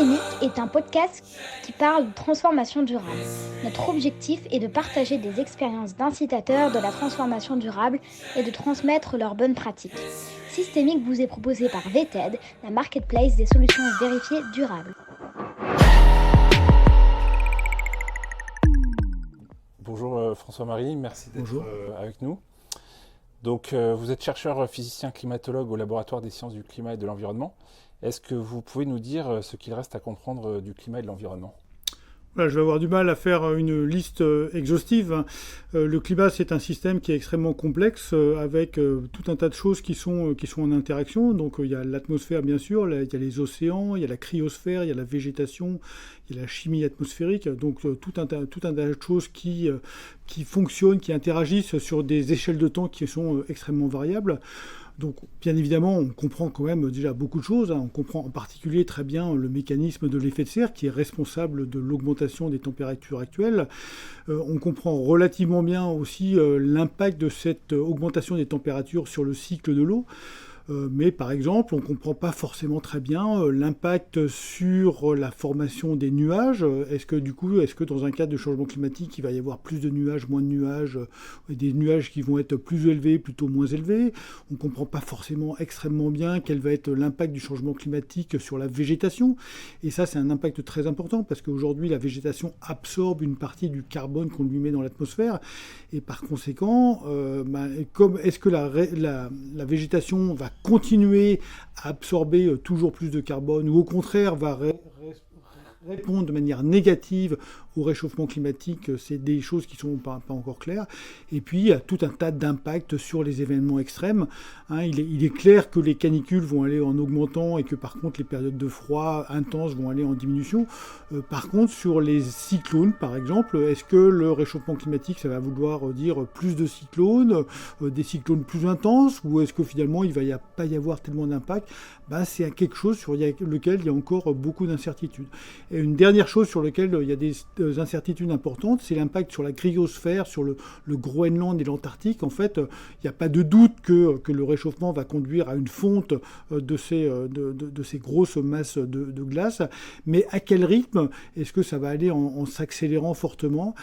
Systémique est un podcast qui parle de transformation durable. Notre objectif est de partager des expériences d'incitateurs de la transformation durable et de transmettre leurs bonnes pratiques. Systémique vous est proposé par VTED, la marketplace des solutions vérifiées durables. Bonjour François-Marie, merci d'être avec nous. Donc, vous êtes chercheur physicien climatologue au laboratoire des sciences du climat et de l'environnement. Est-ce que vous pouvez nous dire ce qu'il reste à comprendre du climat et de l'environnement ? Voilà, je vais avoir du mal à faire une liste exhaustive. Le climat, c'est un système qui est extrêmement complexe avec tout un tas de choses qui sont en interaction. Donc il y a l'atmosphère, bien sûr, il y a les océans, il y a la cryosphère, il y a la végétation, il y a la chimie atmosphérique. Donc tout un tas de choses qui fonctionnent, qui interagissent sur des échelles de temps qui sont extrêmement variables. Donc, bien évidemment, on comprend quand même déjà beaucoup de choses. On comprend en particulier très bien le mécanisme de l'effet de serre qui est responsable de l'augmentation des températures actuelles. On comprend relativement bien aussi l'impact de cette augmentation des températures sur le cycle de l'eau. Mais par exemple, on ne comprend pas forcément très bien l'impact sur la formation des nuages. Est-ce que dans un cadre de changement climatique, il va y avoir plus de nuages, moins de nuages, des nuages qui vont être plus élevés, plutôt moins élevés? On ne comprend pas forcément extrêmement bien quel va être l'impact du changement climatique sur la végétation. Et ça, c'est un impact très important parce qu'aujourd'hui, la végétation absorbe une partie du carbone qu'on lui met dans l'atmosphère. Et par conséquent, est-ce que la végétation va continuer à absorber toujours plus de carbone ou au contraire va répondre de manière négative au réchauffement climatique? C'est des choses qui ne sont pas encore claires. Et puis, il y a tout un tas d'impacts sur les événements extrêmes. Il est clair que les canicules vont aller en augmentant et que par contre, les périodes de froid intenses vont aller en diminution. Par contre, sur les cyclones, par exemple, est-ce que le réchauffement climatique, ça va vouloir dire plus de cyclones, des cyclones plus intenses, ou est-ce que finalement, il ne va pas y avoir tellement d'impact? C'est quelque chose sur lequel il y a encore beaucoup d'incertitudes. Et une dernière chose sur laquelle il y a des incertitudes importantes, c'est l'impact sur la cryosphère, sur le Groenland et l'Antarctique. En fait, il n'y a pas de doute que le réchauffement va conduire à une fonte de ces grosses masses de glace. Mais à quel rythme? Est-ce que ça va aller en s'accélérant fortement?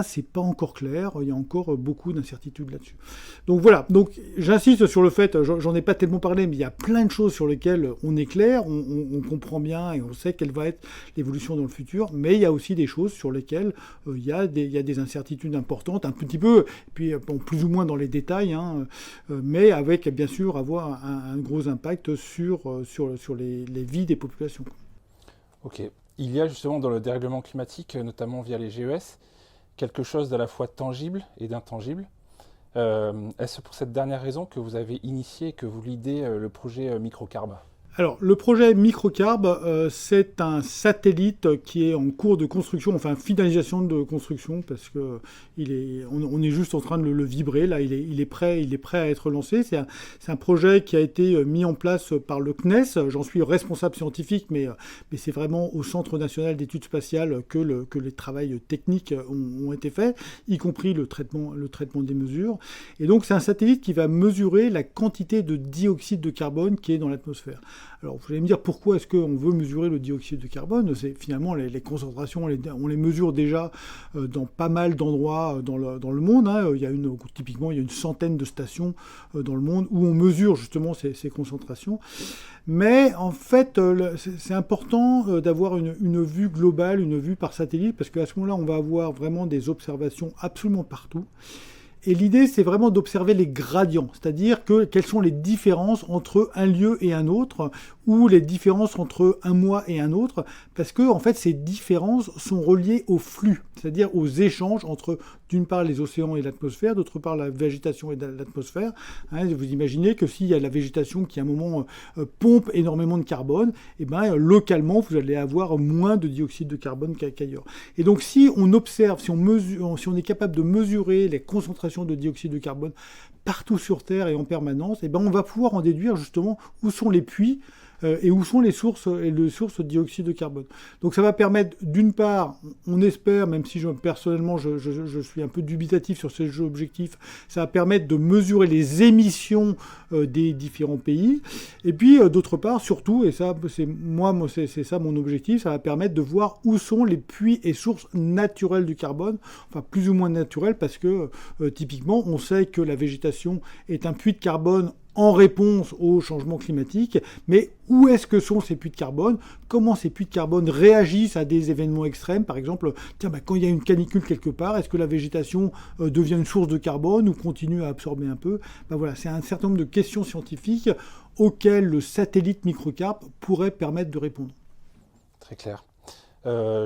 C'est pas encore clair. Il y a encore beaucoup d'incertitudes là-dessus. Donc voilà. Donc j'insiste sur le fait, j'en ai pas tellement parlé, mais il y a plein de choses sur lesquelles on est clair, on comprend bien et on sait quelle va être l'évolution dans le futur. Mais il y a aussi des choses sur lesquelles il y a des incertitudes importantes, un petit peu, puis plus ou moins dans les détails, mais avec bien sûr avoir un gros impact sur les vies des populations. Ok. Il y a justement dans le dérèglement climatique, notamment via les GES, quelque chose d'à la fois tangible et d'intangible. Est-ce pour cette dernière raison que vous avez initié, que vous leadez le projet Microcarbe ? Alors, le projet Microcarbe, c'est un satellite qui est en cours de construction, enfin finalisation de construction, parce que on est juste en train de le vibrer. Là, il est prêt à être lancé. C'est un projet qui a été mis en place par le CNES. J'en suis responsable scientifique, mais c'est vraiment au Centre national d'études spatiales que les travaux techniques ont été faits, y compris le traitement des mesures. Et donc, c'est un satellite qui va mesurer la quantité de dioxyde de carbone qui est dans l'atmosphère. Alors, vous allez me dire pourquoi est-ce qu'on veut mesurer le dioxyde de carbone? C'est finalement les concentrations, on les mesure déjà dans pas mal d'endroits dans le monde. Typiquement, il y a une centaine de stations dans le monde où on mesure justement ces concentrations. Mais en fait, c'est important d'avoir une vue globale, une vue par satellite, parce qu'à ce moment-là, on va avoir vraiment des observations absolument partout. Et l'idée, c'est vraiment d'observer les gradients, c'est-à-dire quelles sont les différences entre un lieu et un autre, ou les différences entre un mois et un autre, parce que en fait, ces différences sont reliées au flux, c'est-à-dire aux échanges entre, d'une part, les océans et l'atmosphère, d'autre part, la végétation et l'atmosphère. Vous imaginez que s'il y a la végétation qui, à un moment, pompe énormément de carbone, localement, vous allez avoir moins de dioxyde de carbone qu'ailleurs. Et donc, si on observe, si on est capable de mesurer les concentrations de dioxyde de carbone partout sur Terre et en permanence, on va pouvoir en déduire justement où sont les puits et où sont les sources de dioxyde de carbone. Donc ça va permettre, d'une part, on espère, même si personnellement je suis un peu dubitatif sur ces objectifs, ça va permettre de mesurer les émissions des différents pays. Et puis d'autre part, surtout, et ça c'est ça mon objectif, ça va permettre de voir où sont les puits et sources naturelles du carbone, enfin plus ou moins naturelles, parce que typiquement on sait que la végétation est un puits de carbone en réponse au changement climatique, mais où est-ce que sont ces puits de carbone? Comment ces puits de carbone réagissent à des événements extrêmes? Par exemple, quand il y a une canicule quelque part, est-ce que la végétation devient une source de carbone ou continue à absorber un peu? Voilà, c'est un certain nombre de questions scientifiques auxquelles le satellite Microcarp pourrait permettre de répondre. Très clair.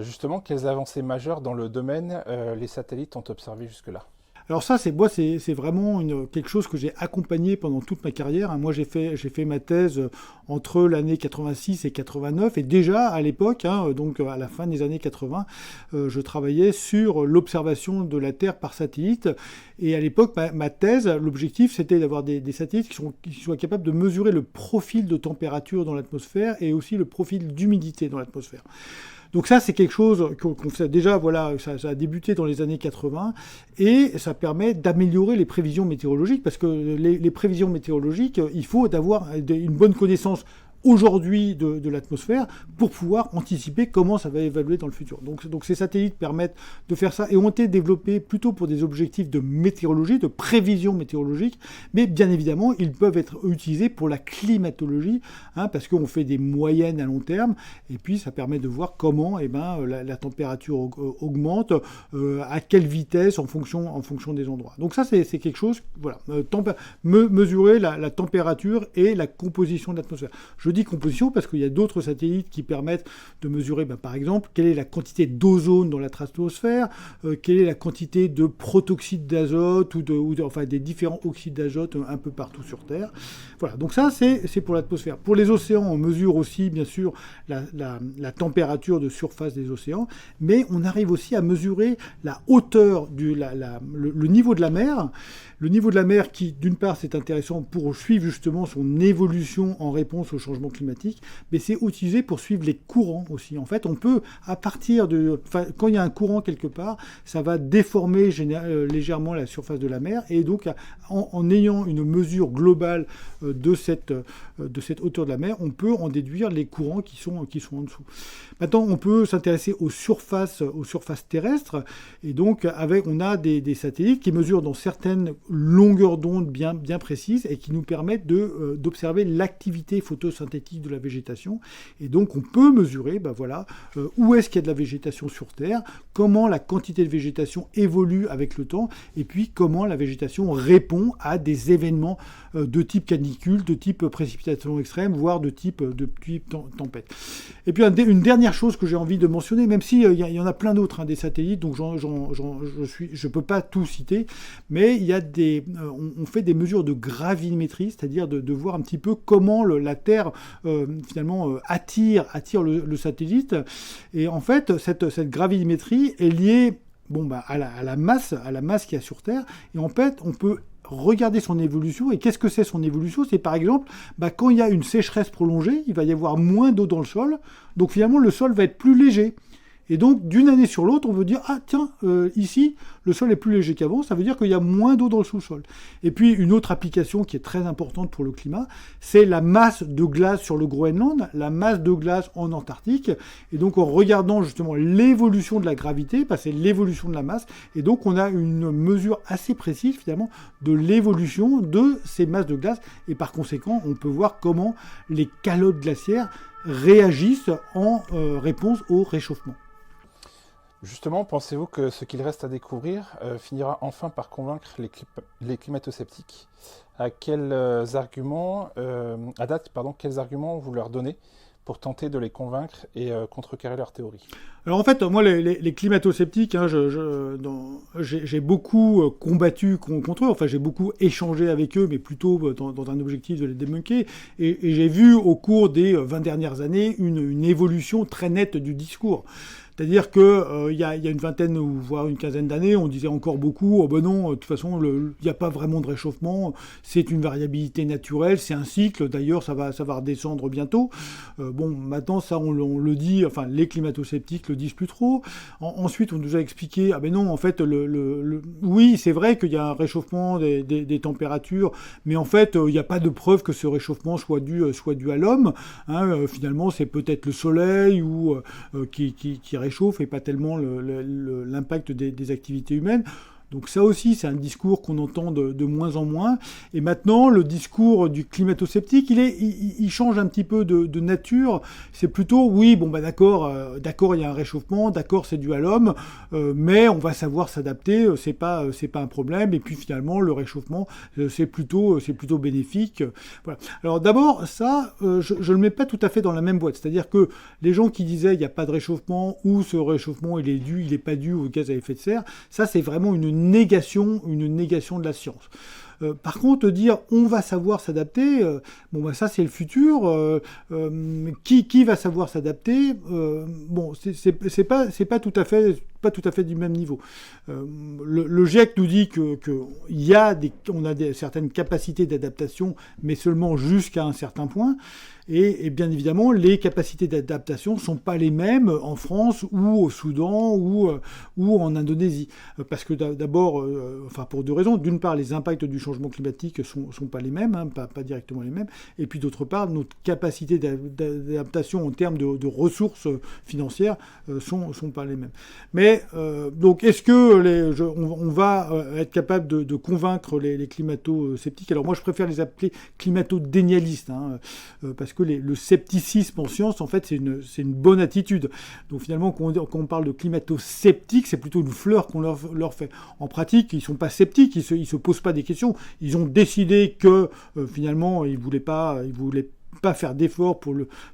Justement, quelles avancées majeures dans le domaine les satellites ont observé jusque-là? Alors ça, c'est vraiment quelque chose que j'ai accompagné pendant toute ma carrière. Moi, j'ai fait ma thèse entre l'année 86 et 89, et déjà à l'époque, donc à la fin des années 80, je travaillais sur l'observation de la Terre par satellite. Et à l'époque, ma thèse, l'objectif, c'était d'avoir des satellites qui soient capables de mesurer le profil de température dans l'atmosphère et aussi le profil d'humidité dans l'atmosphère. Donc ça, c'est quelque chose qu'on fait déjà, voilà, ça a débuté dans les années 80, et ça permet d'améliorer les prévisions météorologiques, parce que les prévisions météorologiques, il faut d'avoir une bonne connaissance aujourd'hui de l'atmosphère pour pouvoir anticiper comment ça va évoluer dans le futur. Donc ces satellites permettent de faire ça et ont été développés plutôt pour des objectifs de météorologie, de prévision météorologique, mais bien évidemment, ils peuvent être utilisés pour la climatologie, parce qu'on fait des moyennes à long terme, et puis ça permet de voir comment la température augmente, à quelle vitesse en fonction des endroits. Donc ça, c'est quelque chose, voilà, mesurer la température et la composition de l'atmosphère. Je dis composition parce qu'il y a d'autres satellites qui permettent de mesurer, par exemple, quelle est la quantité d'ozone dans la stratosphère, quelle est la quantité de protoxyde d'azote enfin des différents oxydes d'azote un peu partout sur Terre. Voilà, donc ça c'est pour l'atmosphère. Pour les océans, on mesure aussi bien sûr la température de surface des océans, mais on arrive aussi à mesurer la hauteur le niveau de la mer. Le niveau de la mer qui, d'une part, c'est intéressant pour suivre justement son évolution en réponse au changement climatique, mais c'est utilisé pour suivre les courants aussi. En fait, on peut, quand il y a un courant quelque part, ça va déformer légèrement la surface de la mer, et donc en ayant une mesure globale de cette hauteur de la mer, on peut en déduire les courants qui sont en dessous. Maintenant, on peut s'intéresser aux surfaces terrestres, et donc on a des satellites qui mesurent dans certaines longueurs d'onde bien précises et qui nous permettent d'observer l'activité photosyntétique de la végétation. Et donc on peut mesurer où est-ce qu'il y a de la végétation sur Terre, comment la quantité de végétation évolue avec le temps, et puis comment la végétation répond à des événements de type canicule, de type précipitation extrême, voire de type tempête. Et puis une dernière chose que j'ai envie de mentionner, même s'il y en a plein d'autres, des satellites, donc je peux pas tout citer, mais il y a on fait des mesures de gravimétrie, c'est-à-dire de voir un petit peu comment la Terre finalement attire le satellite. Et en fait, cette gravimétrie est liée à la masse qu'il y a sur Terre. Et en fait, on peut regarder son évolution. Et qu'est-ce que c'est son évolution? C'est par exemple, quand il y a une sécheresse prolongée, il va y avoir moins d'eau dans le sol. Donc finalement, le sol va être plus léger. Et donc, d'une année sur l'autre, on veut dire, ici, le sol est plus léger qu'avant, ça veut dire qu'il y a moins d'eau dans le sous-sol. Et puis, une autre application qui est très importante pour le climat, c'est la masse de glace sur le Groenland, la masse de glace en Antarctique. Et donc, en regardant justement l'évolution de la gravité, c'est l'évolution de la masse, et donc on a une mesure assez précise, finalement, de l'évolution de ces masses de glace. Et par conséquent, on peut voir comment les calottes glaciaires réagissent en réponse au réchauffement. Justement, pensez-vous que ce qu'il reste à découvrir finira enfin par convaincre les climato-sceptiques? Quels arguments vous leur donnez pour tenter de les convaincre et contrecarrer leur théorie? Alors en fait, moi, les climato-sceptiques, j'ai beaucoup combattu contre eux, enfin j'ai beaucoup échangé avec eux, mais plutôt dans un objectif de les débunker, et j'ai vu au cours des 20 dernières années une évolution très nette du discours. C'est-à-dire que il y a une vingtaine ou voire une quinzaine d'années, on disait encore beaucoup, oh ben non, de toute façon, il n'y a pas vraiment de réchauffement, c'est une variabilité naturelle, c'est un cycle, d'ailleurs ça va redescendre bientôt. Bon, maintenant ça on le dit, enfin les climato-sceptiques le disent plus trop. Ensuite on nous a expliqué, ah ben non, en fait, oui c'est vrai qu'il y a un réchauffement des températures, mais en fait il n'y a pas de preuve que ce réchauffement soit dû à l'homme. Hein, finalement c'est peut-être le soleil ou qui réchauffe et pas tellement l'impact des activités humaines. Donc ça aussi, c'est un discours qu'on entend de moins en moins. Et maintenant, le discours du climato-sceptique, il change un petit peu de nature. C'est plutôt, oui, bon, bah d'accord, il y a un réchauffement, d'accord, c'est dû à l'homme, mais on va savoir s'adapter, c'est pas un problème. Et puis finalement, le réchauffement, c'est plutôt bénéfique. Voilà. Alors d'abord, ça, je le mets pas tout à fait dans la même boîte. C'est-à-dire que les gens qui disaient il n'y a pas de réchauffement ou ce réchauffement il est pas dû aux gaz à effet de serre, ça c'est vraiment une négation de la science. Par contre, dire on va savoir s'adapter, bon bah ça c'est le futur. Qui va savoir s'adapter, bon c'est pas tout à fait du même niveau. Le GIEC nous dit que on a certaines capacités d'adaptation, mais seulement jusqu'à un certain point. Et bien évidemment, les capacités d'adaptation sont pas les mêmes en France ou au Soudan ou en Indonésie. Parce que d'abord, enfin pour deux raisons. D'une part, les impacts du changement climatique sont pas les mêmes, hein, pas directement les mêmes. Et puis d'autre part, notre capacité d'adaptation en termes de ressources financières sont pas les mêmes. Mais donc, est-ce que on va être capable de convaincre les climato-sceptiques? Alors moi, je préfère les appeler climato-dénialistes, hein, parce que le scepticisme en science, en fait, c'est une bonne attitude. Donc finalement, quand on parle de climato-sceptiques, c'est plutôt une fleur qu'on leur fait. En pratique, ils sont pas sceptiques, ils se posent pas des questions. Ils ont décidé que finalement, ils voulaient pas faire d'efforts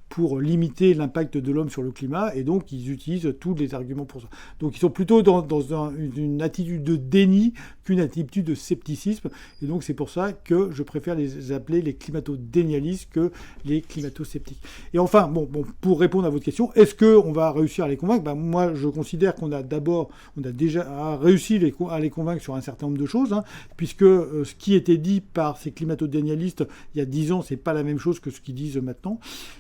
pour limiter l'impact de l'homme sur le climat, et donc ils utilisent tous les arguments pour ça. Donc ils sont plutôt dans une attitude de déni qu'une attitude de scepticisme, et donc c'est pour ça que je préfère les appeler les climato-dénialistes que les climato-sceptiques. Et enfin, bon, pour répondre à votre question, est-ce qu'on va réussir à les convaincre? Ben, moi, je considère qu'on a déjà réussi à les convaincre sur un certain nombre de choses, hein, puisque ce qui était dit par ces climato-dénialistes il y a 10 ans, c'est pas la même chose que ce qu'ils disent maintenant.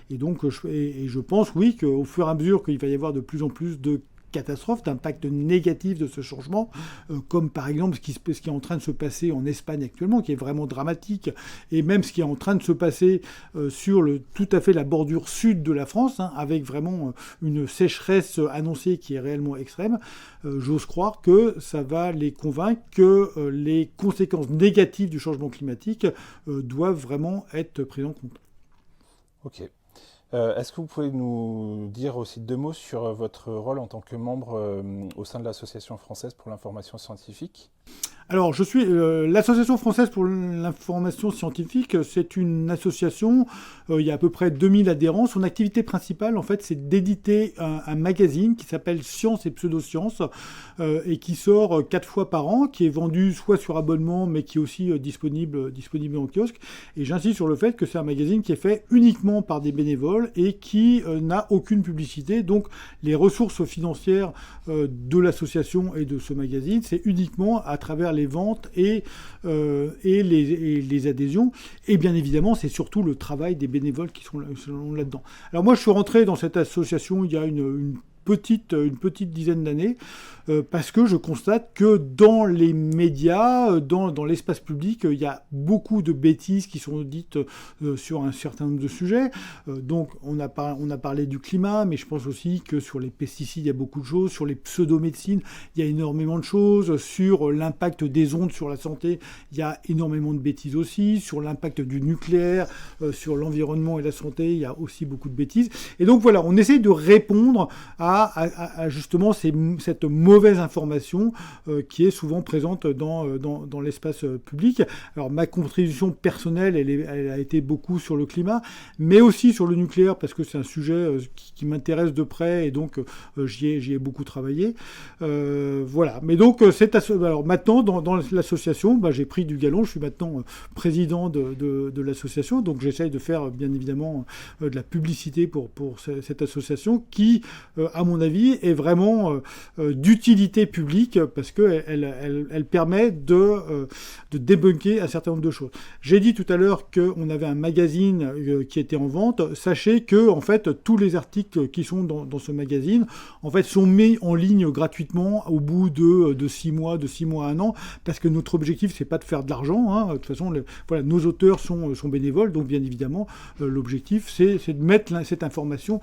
Et donc, je pense, oui, qu'au fur et à mesure qu'il va y avoir de plus en plus de catastrophes, d'impact négatif de ce changement, comme par exemple ce qui est en train de se passer en Espagne actuellement, qui est vraiment dramatique, et même ce qui est en train de se passer sur tout à fait la bordure sud de la France, hein, avec vraiment une sécheresse annoncée qui est réellement extrême. J'ose croire que ça va les convaincre que les conséquences négatives du changement climatique doivent vraiment être prises en compte. Ok. Est-ce que vous pouvez nous dire aussi 2 mots sur votre rôle en tant que membre au sein de l'Association française pour l'information scientifique ? Alors, je suis l'Association française pour l'information scientifique. C'est une association, il y a à peu près 2000 adhérents. Son activité principale, en fait, c'est d'éditer un magazine qui s'appelle Science et Pseudosciences et qui sort 4 fois par an, qui est vendu soit sur abonnement, mais qui est aussi disponible en kiosque. Et j'insiste sur le fait que c'est un magazine qui est fait uniquement par des bénévoles et qui n'a aucune publicité. Donc, les ressources financières de l'association et de ce magazine, c'est uniquement à travers les ventes et les adhésions. Et bien évidemment, c'est surtout le travail des bénévoles qui sont là-dedans. Alors moi, je suis rentré dans cette association il y a une petite dizaine d'années, parce que je constate que dans les médias, dans l'espace public, il y a beaucoup de bêtises qui sont dites sur un certain nombre de sujets. Donc on a parlé du climat, mais je pense aussi que sur les pesticides, il y a beaucoup de choses. Sur les pseudomédecines, il y a énormément de choses. Sur l'impact des ondes sur la santé, il y a énormément de bêtises aussi. Sur l'impact du nucléaire, sur l'environnement et la santé, il y a aussi beaucoup de bêtises. Et donc voilà, on essaye de répondre à justement cette mauvaise mauvaise information qui est souvent présente dans l'espace public. Alors ma contribution personnelle, elle a été beaucoup sur le climat, mais aussi sur le nucléaire, parce que c'est un sujet qui m'intéresse de près, et donc j'y ai beaucoup travaillé. Voilà. Mais donc, alors maintenant, dans l'association, j'ai pris du galon. Je suis maintenant président de l'association, donc j'essaye de faire, bien évidemment, de la publicité pour cette association qui, à mon avis, est vraiment d'utilité publique, parce qu'elle permet de débunker un certain nombre de choses. J'ai dit tout à l'heure qu'on avait un magazine qui était en vente. Sachez que, en fait, tous les articles qui sont dans ce magazine, en fait, sont mis en ligne gratuitement au bout de 6 mois, à 1 an, parce que notre objectif, c'est pas de faire de l'argent, hein. De toute façon, voilà, nos auteurs sont bénévoles, donc bien évidemment, l'objectif, c'est de mettre cette information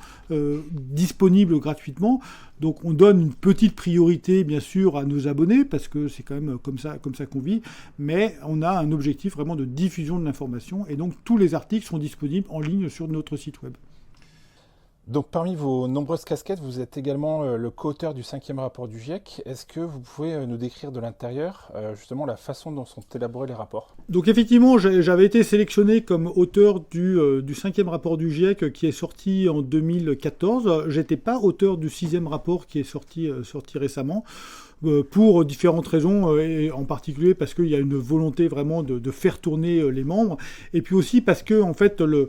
disponible gratuitement. Donc on donne une petite priorité, bien sûr, à nos abonnés, parce que c'est quand même comme ça qu'on vit, mais on a un objectif vraiment de diffusion de l'information, et donc tous les articles sont disponibles en ligne sur notre site web. Donc parmi vos nombreuses casquettes, vous êtes également le co-auteur du 5e rapport du GIEC. Est-ce que vous pouvez nous décrire de l'intérieur justement la façon dont sont élaborés les rapports ? Donc effectivement, j'avais été sélectionné comme auteur du 5e rapport du GIEC qui est sorti en 2014. J'étais pas auteur du 6e rapport qui est sorti récemment. Pour différentes raisons, et en particulier parce qu'il y a une volonté vraiment de faire tourner les membres, et puis aussi parce que en fait le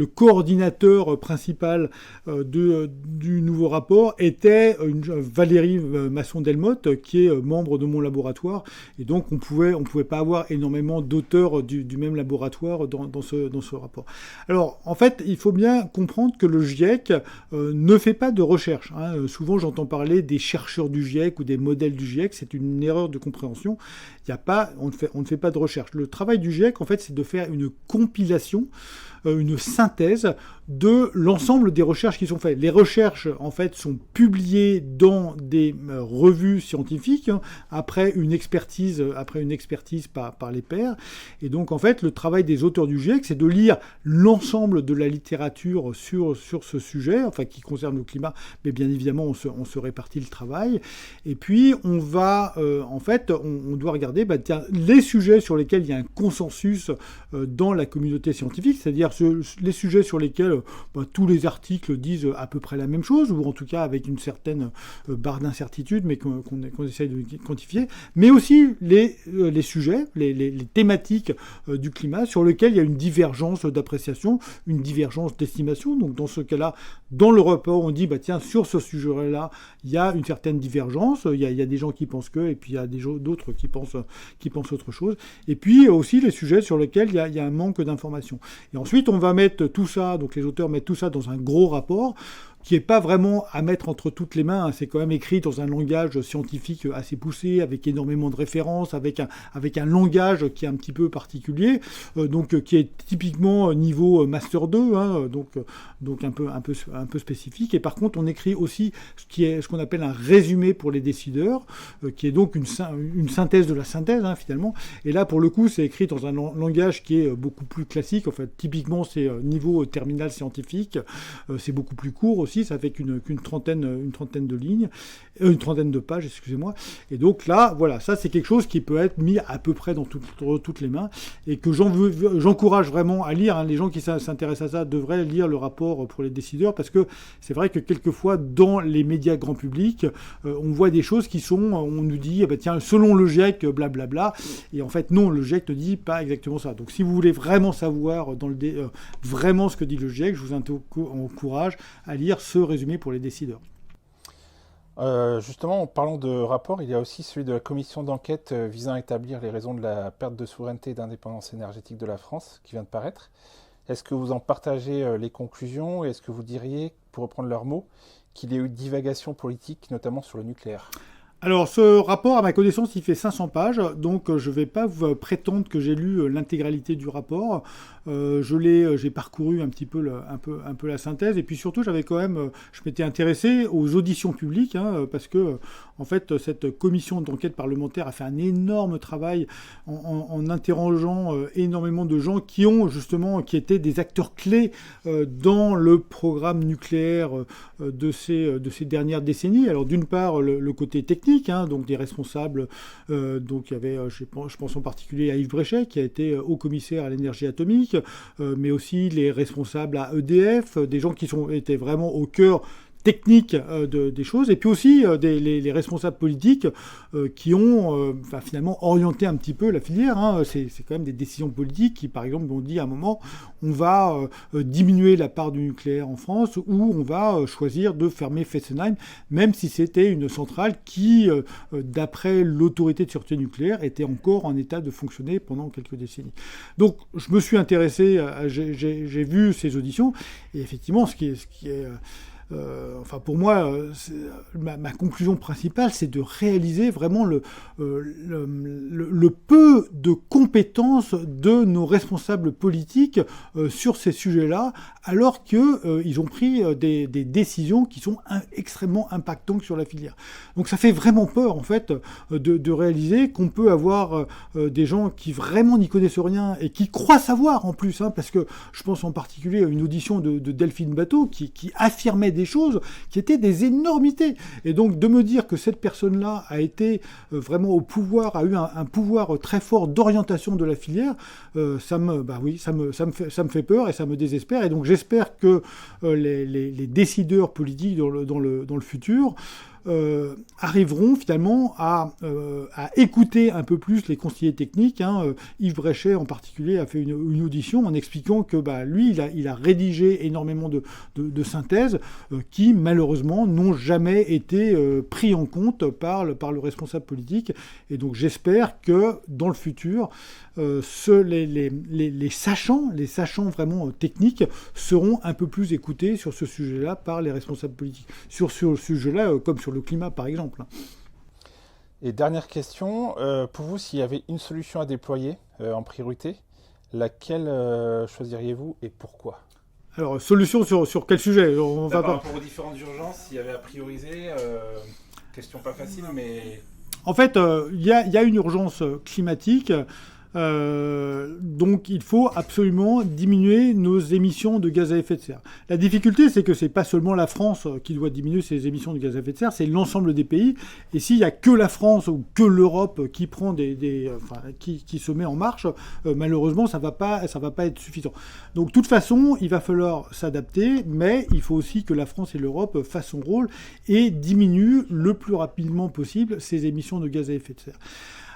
coordinateur principal du nouveau rapport était Valérie Masson-Delmotte, qui est membre de mon laboratoire, et donc on pouvait pas avoir énormément d'auteurs du même laboratoire dans ce rapport. Alors en fait, il faut bien comprendre que le GIEC ne fait pas de recherche, hein. Souvent j'entends parler des chercheurs du GIEC ou des modèles du GIEC, c'est une erreur de compréhension. On ne fait pas de recherche. Le travail du GIEC, en fait, c'est de faire une compilation, une synthèse de l'ensemble des recherches qui sont faites. Les recherches, en fait, sont publiées dans des revues scientifiques, hein, après une expertise par les pairs. Et donc, en fait, le travail des auteurs du GIEC, c'est de lire l'ensemble de la littérature sur ce sujet, enfin, qui concerne le climat, mais bien évidemment, on se répartit le travail. Et puis, on va, on doit regarder, les sujets sur lesquels il y a un consensus dans la communauté scientifique, c'est-à-dire les sujets sur lesquels tous les articles disent à peu près la même chose, ou en tout cas avec une certaine barre d'incertitude, mais qu'on essaye de quantifier, mais aussi les sujets, les thématiques du climat sur lesquels il y a une divergence d'appréciation, une divergence d'estimation. Donc dans ce cas-là, dans le rapport, on dit, sur ce sujet-là, il y a une certaine divergence, il y a des gens qui pensent que, et puis il y a d'autres qui pensent autre chose. Et puis aussi les sujets sur lesquels il y a un manque d'information. Et ensuite, on va mettre tout ça, donc les auteurs mettent tout ça dans un gros rapport, qui n'est pas vraiment à mettre entre toutes les mains, hein. C'est quand même écrit dans un langage scientifique assez poussé, avec énormément de références, avec un langage qui est un petit peu particulier, donc qui est typiquement niveau Master 2, hein, donc un peu spécifique. Et par contre, on écrit aussi ce qu'on appelle un résumé pour les décideurs, qui est donc une synthèse de la synthèse, hein, finalement. Et là, pour le coup, c'est écrit dans un langage qui est beaucoup plus classique. En fait, typiquement, c'est niveau terminal scientifique. C'est beaucoup plus court aussi. Ça fait qu'une trentaine de lignes, une trentaine de pages, excusez-moi. Et donc là, voilà, ça c'est quelque chose qui peut être mis à peu près dans toutes les mains, et que j'encourage vraiment à lire, hein. Les gens qui s'intéressent à ça devraient lire le rapport pour les décideurs, parce que c'est vrai que quelquefois dans les médias grand public, on voit des choses on nous dit, tiens, selon le GIEC, blablabla, et en fait non, le GIEC ne dit pas exactement ça. Donc si vous voulez vraiment savoir vraiment ce que dit le GIEC, je vous encourage à lire ce résumé pour les décideurs. Justement, en parlant de rapport, il y a aussi celui de la commission d'enquête visant à établir les raisons de la perte de souveraineté et d'indépendance énergétique de la France, qui vient de paraître. Est-ce que vous en partagez les conclusions, et est-ce que vous diriez, pour reprendre leurs mots, qu'il y a eu divagation politique, notamment sur le nucléaire ? Alors, ce rapport, à ma connaissance, il fait 500 pages, donc je ne vais pas vous prétendre que j'ai lu l'intégralité du rapport. J'ai parcouru un petit peu la synthèse, et puis surtout, je m'étais intéressé aux auditions publiques, hein, parce que, en fait, cette commission d'enquête parlementaire a fait un énorme travail en interrogeant énormément de gens qui étaient des acteurs clés dans le programme nucléaire de ces dernières décennies. Alors, d'une part, le côté technique, techniques, hein, donc des responsables, donc il y avait, je pense en particulier à Yves Bréchet, qui a été haut-commissaire à l'énergie atomique, mais aussi les responsables à EDF, des gens qui étaient vraiment au cœur technique des choses, et puis aussi les responsables politiques qui ont finalement orienté un petit peu la filière. Hein. C'est quand même des décisions politiques qui, par exemple, ont dit à un moment, on va diminuer la part du nucléaire en France, ou on va choisir de fermer Fessenheim, même si c'était une centrale qui, d'après l'autorité de sûreté nucléaire, était encore en état de fonctionner pendant quelques décennies. Donc, je me suis intéressé, j'ai vu ces auditions, et effectivement, ce qui est pour moi, ma conclusion principale, c'est de réaliser vraiment le peu de compétences de nos responsables politiques sur ces sujets-là, alors qu'ils ont pris des décisions qui sont extrêmement impactantes sur la filière. Donc ça fait vraiment peur, en fait, de réaliser qu'on peut avoir des gens qui vraiment n'y connaissent rien et qui croient savoir, en plus, hein, parce que je pense en particulier à une audition de Delphine Batho qui affirmait des choses qui étaient des énormités. Et donc de me dire que cette personne-là a été vraiment au pouvoir, a eu un pouvoir très fort d'orientation de la filière, ça me fait peur et ça me désespère. Et donc j'espère que les décideurs politiques dans le futur arriveront finalement à écouter un peu plus les conseillers techniques. Hein. Yves Bréchet en particulier a fait une audition en expliquant que lui, il a rédigé énormément de synthèses qui malheureusement n'ont jamais été pris en compte par le responsable politique. Et donc j'espère que dans le futur, les sachants vraiment techniques seront un peu plus écoutés sur ce sujet-là par les responsables politiques. Sur ce sujet-là, comme sur le climat par exemple. Et dernière question, pour vous, s'il y avait une solution à déployer en priorité, laquelle choisiriez-vous et pourquoi ? Alors, solution sur quel sujet ? Par rapport aux différentes urgences, s'il y avait à prioriser, question pas facile, mais... En fait, il y a une urgence climatique. Donc il faut absolument diminuer nos émissions de gaz à effet de serre. La difficulté, c'est que c'est pas seulement la France qui doit diminuer ses émissions de gaz à effet de serre, c'est l'ensemble des pays. Et s'il y a que la France ou que l'Europe qui prend qui se met en marche, malheureusement ça va pas être suffisant. Donc de toute façon, il va falloir s'adapter, mais il faut aussi que la France et l'Europe fassent son rôle et diminuent le plus rapidement possible ces émissions de gaz à effet de serre.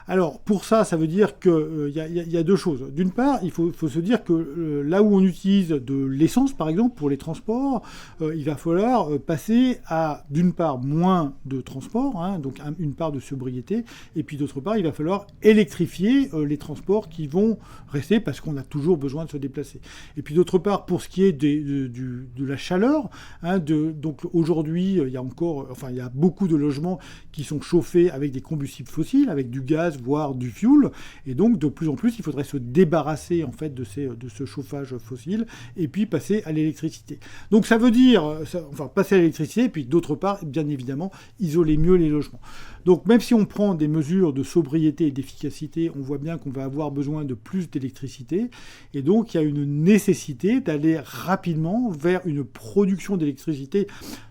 Alors, pour ça veut dire qu'il y a deux choses. D'une part, il faut se dire que là où on utilise de l'essence, par exemple, pour les transports, il va falloir passer à, d'une part, moins de transports, hein, donc une part de sobriété, et puis d'autre part, il va falloir électrifier les transports qui vont rester parce qu'on a toujours besoin de se déplacer. Et puis d'autre part, pour ce qui est de la chaleur, hein, donc aujourd'hui, il y a beaucoup de logements qui sont chauffés avec des combustibles fossiles, avec du gaz, voire du fioul, et donc de plus en plus il faudrait se débarrasser en fait de ce chauffage fossile et puis passer à l'électricité. Donc ça veut dire passer à l'électricité et puis d'autre part bien évidemment isoler mieux les logements. Donc même si on prend des mesures de sobriété et d'efficacité, on voit bien qu'on va avoir besoin de plus d'électricité et donc il y a une nécessité d'aller rapidement vers une production d'électricité,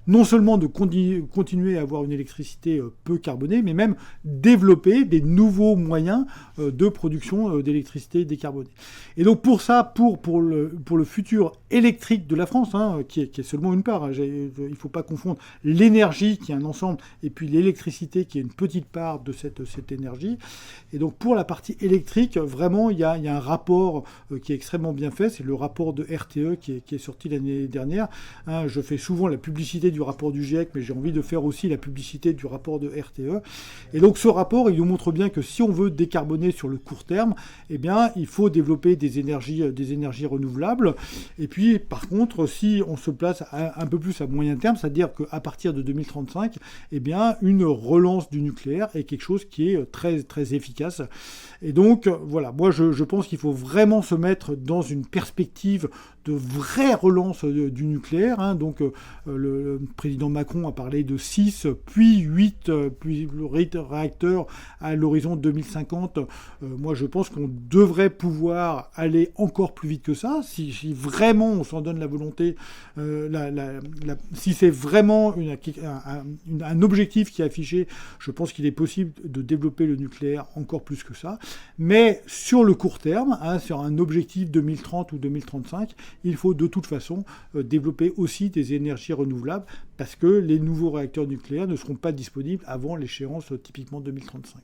non seulement de continuer à avoir une électricité peu carbonée, mais même développer des nouveaux moyens de production d'électricité décarbonée. Et donc pour ça, pour le futur électrique de la France, hein, qui est seulement une part, hein, il ne faut pas confondre l'énergie qui est un ensemble et puis l'électricité qui est une petite part de cette énergie. Et donc pour la partie électrique, vraiment il y a un rapport qui est extrêmement bien fait, c'est le rapport de RTE qui est sorti l'année dernière. Hein, je fais souvent la publicité du rapport du GIEC, mais j'ai envie de faire aussi la publicité du rapport de RTE. Et donc ce rapport, il nous montre bien que si on veut décarboner sur le court terme, eh bien, il faut développer des énergies renouvelables. Et puis, par contre, si on se place un peu plus à moyen terme, c'est-à-dire qu'à partir de 2035, eh bien, une relance du nucléaire est quelque chose qui est très, très efficace. Et donc, voilà, moi, je pense qu'il faut vraiment se mettre dans une perspective de vraie relance du nucléaire. Hein. Donc, le président Macron a parlé de 6, puis 8 réacteurs à l'horizon l'horizon 2050, moi je pense qu'on devrait pouvoir aller encore plus vite que ça, si vraiment on s'en donne la volonté, si c'est vraiment un objectif qui est affiché, je pense qu'il est possible de développer le nucléaire encore plus que ça. Mais sur le court terme, sur un objectif 2030 ou 2035, il faut de toute façon développer aussi des énergies renouvelables parce que les nouveaux réacteurs nucléaires ne seront pas disponibles avant l'échéance typiquement 2035.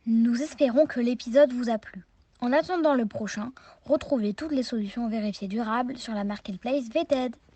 Nous espérons que l'épisode vous a plu. En attendant le prochain, retrouvez toutes les solutions vérifiées durables sur la marketplace VTED.